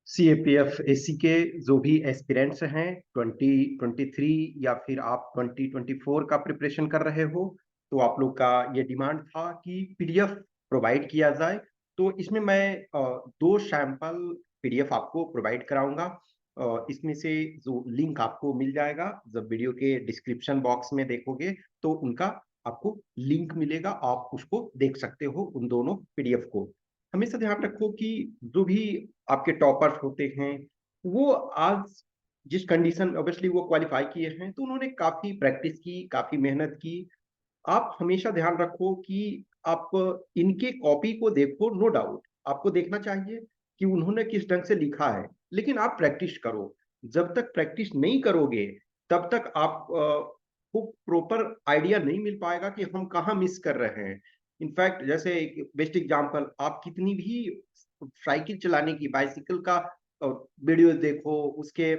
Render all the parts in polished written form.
CAPF AC के जो भी एस्पिरेंट्स हैं 2023 या फिर आप 2024 का प्रिपरेशन कर रहे हो, तो आप लोग का ये डिमांड था कि पीडीएफ प्रोवाइड किया जाए। तो इसमें मैं दो सैंपल पीडीएफ आपको प्रोवाइड कराऊंगा। इसमें से जो लिंक आपको मिल जाएगा, जब वीडियो के डिस्क्रिप्शन बॉक्स में देखोगे तो उनका आपको लिंक मिलेगा, आप उसको देख सकते हो उन दोनों पीडीएफ को। हमेशा ध्यान रखो कि जो भी आपके टॉपर्स होते हैं, वो आज जिस कंडीशन ऑब्वियसली वो क्वालिफाई किए हैं, तो उन्होंने काफी प्रैक्टिस की, काफी मेहनत की। आप हमेशा ध्यान रखो कि आप इनके कॉपी को देखो, नो डाउट आपको देखना चाहिए कि उन्होंने किस ढंग से लिखा है, लेकिन आप प्रैक्टिस करो। जब तक प्रैक्टिस नहीं करोगे तब तक आप को प्रॉपर आइडिया नहीं मिल पाएगा कि हम कहाँ मिस कर रहे हैं। इनफैक्ट जैसे एक बेस्ट एग्जांपल, आप कितनी भी साइकिल चलाने की, बाइसिकल का वीडियो देखो, उसके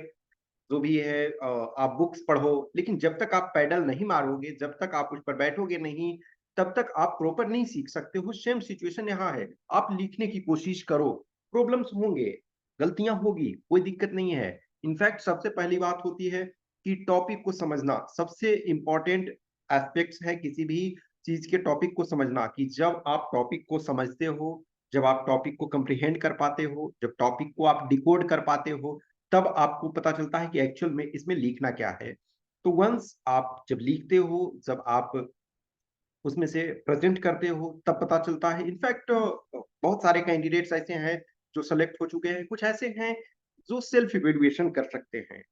जो भी है आप बुक्स पढ़ो, लेकिन जब तक आप पैडल नहीं मारोगे, जब तक आप उस पर बैठोगे नहीं, तब तक आप प्रॉपर नहीं सीख सकते हो। सेम सिचुएशन यहाँ है। आप लिखने की कोशिश करो, प्रॉब्लम्स होंगे, गलतियां होगी, कोई दिक्कत नहीं है। इनफैक्ट सबसे पहली बात होती है कि टॉपिक को समझना सबसे इंपॉर्टेंट एस्पेक्ट्स है किसी भी चीज के। टॉपिक को समझना, कि जब आप टॉपिक को समझते हो, जब आप टॉपिक को कंप्रीहेंड कर पाते हो, जब टॉपिक को आप डिकोड कर पाते हो, तब आपको पता चलता है कि एक्चुअल में इसमें लिखना क्या है। तो वंस आप जब लिखते हो, जब आप उसमें से प्रेजेंट करते हो, तब पता चलता है। इनफैक्ट बहुत सारे कैंडिडेट्स ऐसे हैं जो सेलेक्ट हो चुके हैं, कुछ ऐसे हैं जो सेल्फ इवेल्युएशन कर सकते हैं।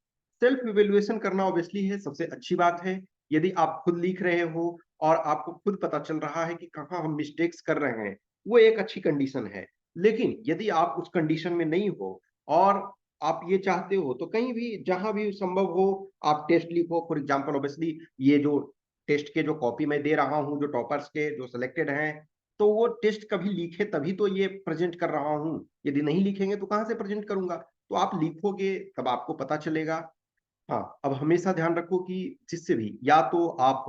सेल्फ इवेल्युएशन करना ऑब्वियसली है सबसे अच्छी बात है। यदि आप खुद लिख रहे हो और आपको खुद पता चल रहा है कि कहाँ हम मिस्टेक्स कर रहे हैं, वो एक अच्छी कंडीशन है। लेकिन यदि आप उस कंडीशन में नहीं हो और आप ये चाहते हो, तो कहीं भी जहां भी संभव हो आप टेस्ट लिखो। फॉर एग्जाम्पल ऑब्वियसली ये जो टेस्ट के जो कॉपी मैं दे रहा हूँ, जो टॉपर्स के जो सिलेक्टेड हैं, तो वो टेस्ट कभी लिखे तभी तो ये प्रेजेंट कर रहा हूँ। यदि नहीं लिखेंगे तो कहाँ से प्रेजेंट करूंगा? तो आप लिखोगे तब आपको पता चलेगा। हाँ, अब हमेशा ध्यान रखो कि जिससे भी, या तो आप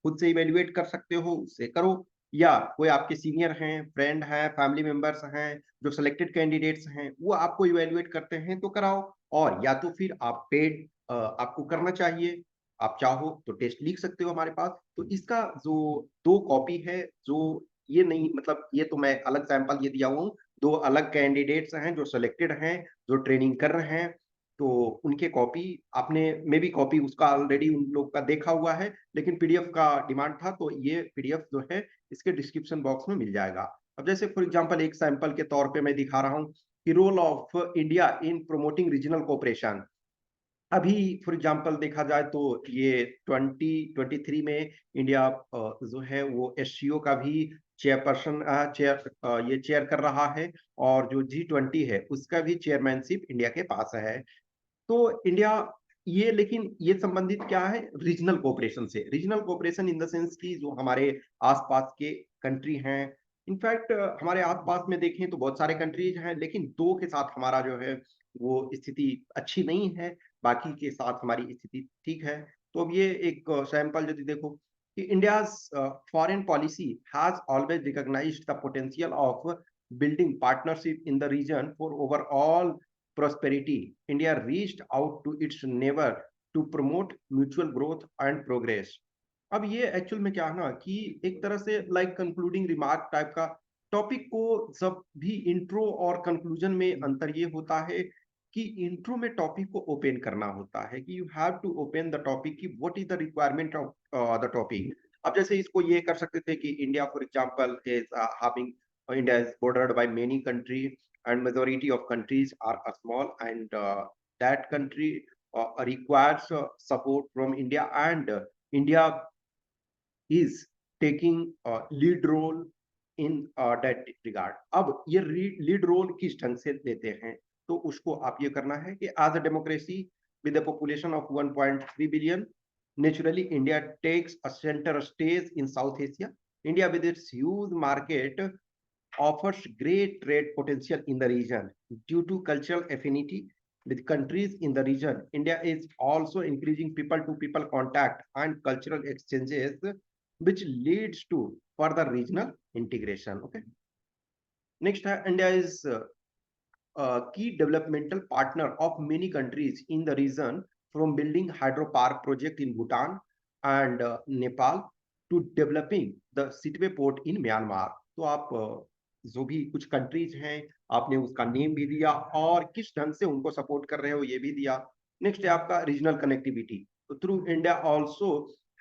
खुद से इवेल्युएट कर सकते हो, उससे करो, या कोई आपके सीनियर हैं, फ्रेंड हैं, फैमिली मेंबर्स हैं, जो सिलेक्टेड कैंडिडेट्स हैं, वो आपको इवेल्युएट करते हैं तो कराओ। और या तो फिर आप पेड आपको करना चाहिए। आप चाहो तो टेस्ट लिख सकते हो हमारे पास। तो इसका जो दो कॉपी है, जो ये नहीं, मतलब ये तो मैं अलग सैंपल ये दिया हूँ, दो अलग कैंडिडेट्स हैं जो सिलेक्टेड हैं, जो ट्रेनिंग कर रहे हैं, तो उनके कॉपी आपने मे बी कॉपी उसका ऑलरेडी उन लोग का देखा हुआ है, लेकिन पीडीएफ का डिमांड था, तो ये पीडीएफ जो है इसके डिस्क्रिप्शन बॉक्स में मिल जाएगा। अब जैसे फॉर एग्जांपल एक सैंपल के तौर पे मैं दिखा रहा हूँ कि role of India in promoting regional cooperation. अभी फॉर एग्जांपल देखा जाए तो ये 2023 में इंडिया जो है वो एससीओ का भी चेयरपर्सन ये चेयर कर रहा है, और जो G20 है उसका भी चेयरमैनशिप इंडिया के पास है। तो इंडिया ये, लेकिन ये संबंधित क्या है? रीजनल कोऑपरेशन से। Regional cooperation in the sense की जो हमारे आसपास के कंट्री हैं। इनफैक्ट हमारे आसपास में देखें तो बहुत सारे कंट्रीज हैं, लेकिन दो के साथ हमारा जो है वो स्थिति अच्छी नहीं है, बाकी के साथ हमारी स्थिति ठीक है। तो अब ये एक सैंपल यदि देखो कि India's foreign policy has always recognized the potential of building partnership in the region for overall prosperity. India reached out to its neighbor to promote mutual growth and progress. अब ये एक्चुअल में क्या है ना, कि एक तरह से लाइक कंक्लूडिंग रिमार्क टाइप का टॉपिक को, जब भी इंट्रो और कंक्लूजन में अंतर ये होता है कि इंट्रो में टॉपिक को ओपन करना होता है, कि you have to open the topic, कि what is the requirement of the topic. अब जैसे इसको ये कर सकते थे कि India for example is having, India is bordered by many countries, and majority of countries are small, and that country requires support from India, and India is taking a lead role in that regard. अब ये lead role किस ढंग से लेते हैं, तो उसको आप ये करना है कि as a democracy with a population of 1.3 billion, naturally India takes a center stage in South Asia. India with its huge market offers great trade potential in the region due to cultural affinity with countries in the region. India is also increasing people-to-people contact and cultural exchanges, which leads to further regional integration. Okay. Next, India is key developmental partner of many countries in the region, from building hydropower project in Bhutan and Nepal to developing the Sittwe port in Myanmar. तो आप जो भी कुछ countries हैं आपने उसका name भी दिया और किस ढंग से उनको सपोर्ट कर रहे हो ये भी दिया। नेक्स्ट है आपका रीजनल कनेक्टिविटी। तो through India also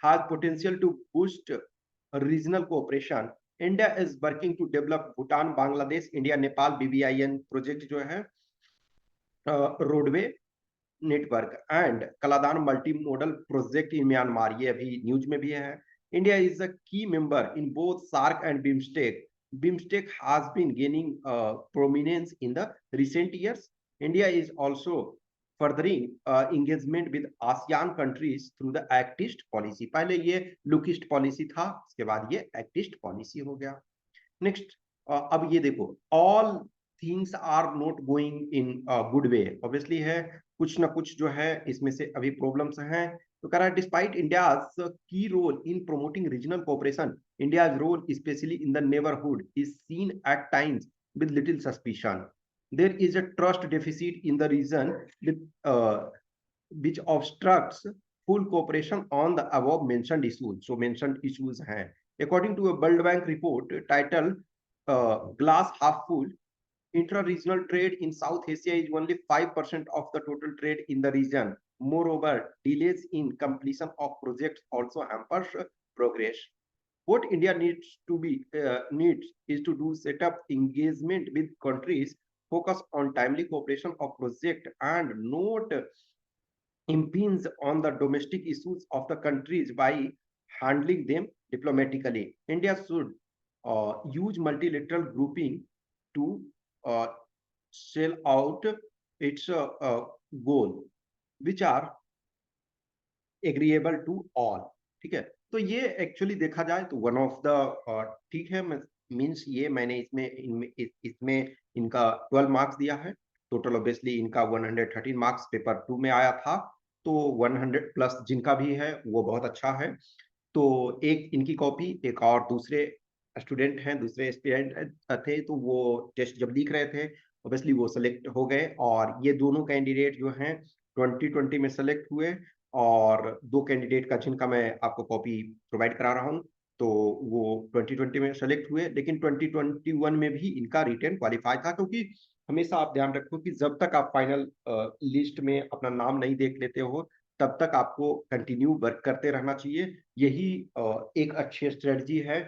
has potential to boost regional cooperation. India is working to develop Bhutan Bangladesh India Nepal BBIN project जो है roadway network and Kaladan multi modal project in Myanmar, ये अभी न्यूज में भी है। India is a key member in both SAARC and BIMSTEC. BIMSTEC has been gaining prominence in the recent years. India is also furthering engagement with ASEAN countries through the Act East policy. पहले ये look east policy था, इसके बाद ये act east policy हो गया। Next अब ये देखो, all things are not going in good way, obviously है कुछ ना कुछ जो है इसमें से अभी प्रॉब्लम्स हैं। तो कह रहा है despite India's key role in promoting regional cooperation, India's role especially in the neighbourhood is seen at times with little suspicion. There is a trust deficit in the region which obstructs full cooperation on the above mentioned issues. So mentioned issues हैं। According to a World Bank report titled Glass Half Full, intra-regional trade in South Asia is only 5% of the total trade in the region. Moreover, delays in completion of projects also hampers progress. What India needs is to do set up engagement with countries, focus on timely cooperation of project and not impinge on the domestic issues of the countries by handling them diplomatically. India should use multilateral grouping to sell out its goal, which are agreeable to all। ठीक है, तो ये actually देखा जाए तो one of the ठीक है, means ये मैंने इसमें इनका 12 मार्क्स दिया है टोटल। ऑब्वियसली इनका 113 मार्क्स पेपर 2 में आया था, तो 100 प्लस जिनका भी है वो बहुत अच्छा है। तो एक इनकी कॉपी एक और दूसरे स्टूडेंट हैं, दूसरे एस्पिरेंट थे, तो वो टेस्ट जब लिख रहे थे ऑब्वियसली वो सेलेक्ट हो गए। और ये दोनों कैंडिडेट जो हैं 2020 में सेलेक्ट हुए, और 2 कैंडिडेट का जिनका मैं आपको कॉपी प्रोवाइड करा रहा हूँ तो वो 2020 में सेलेक्ट हुए, लेकिन 2021 में भी इनका रिटन क्वालिफाई था। क्योंकि हमेशा आप ध्यान रखो कि जब तक आप फाइनल लिस्ट में अपना नाम नहीं देख लेते हो तब तक आपको कंटिन्यू वर्क करते रहना चाहिए। यही एक अच्छी स्ट्रेटजी है।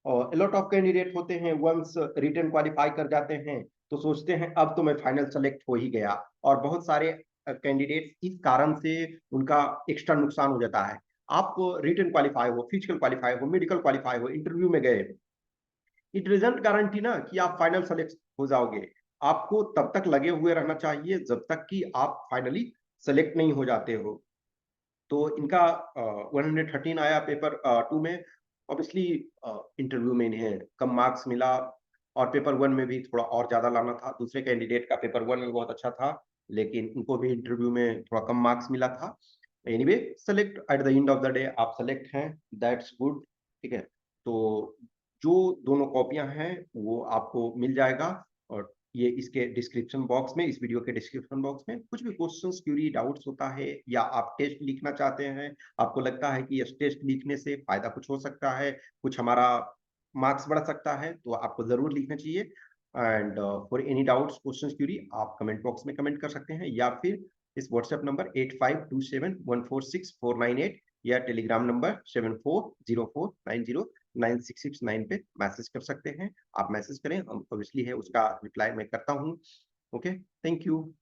लॉट ऑफ कैंडिडेट होते हैं वंस रिटन क्वालिफाई कर जाते हैं तो सोचते हैं अब तो मैं फाइनल सेलेक्ट हो ही गया, और बहुत सारे कैंडिडेट इस कारण से उनका एक्स्ट्रा नुकसान हो जाता है। आप रिटन क्वालिफाई हो, फिजिकल क्वालिफाई हो, मेडिकल क्वालिफाई हो, इंटरव्यू में गए, इट डजंट गारंटी ना कि आप फाइनल सेलेक्ट हो जाओगे। आपको तब तक लगे हुए रहना चाहिए जब तक कि आप फाइनली सेलेक्ट नहीं हो जाते हो। तो इनका 113 आया पेपर 2 में। ऑब्वियसली इंटरव्यू में इन्हें कम मार्क्स मिला, और पेपर 1 में भी थोड़ा और ज्यादा लाना था। दूसरे कैंडिडेट का पेपर 1 में बहुत अच्छा था, लेकिन उनको भी इंटरव्यू में थोड़ा कम मार्क्स मिला था। Anyway select at the end of the day आप सेलेक्ट हैं, दैट्स गुड। ठीक है, तो जो दोनों कॉपियां हैं वो आपको मिल जाएगा, और ये इसके डिस्क्रिप्शन बॉक्स में, इस वीडियो के डिस्क्रिप्शन बॉक्स में कुछ भी क्वेश्चंस क्यूरी डाउट्स होता है, या आप टेस्ट लिखना चाहते हैं, आपको लगता है कि इस टेस्ट लिखने से फायदा कुछ हो सकता है, कुछ हमारा मार्क्स बढ़ सकता है, तो आपको जरूर लिखना चाहिए। And for any doubts questions query आप कमेंट बॉक्स में कमेंट कर सकते हैं, या फिर इस व्हाट्सएप नंबर 8527146498 या टेलीग्राम नंबर 7404909669 पे मैसेज कर सकते हैं। आप मैसेज करें, ऑब्वियसली है उसका रिप्लाई मैं करता हूँ। Okay, thank you.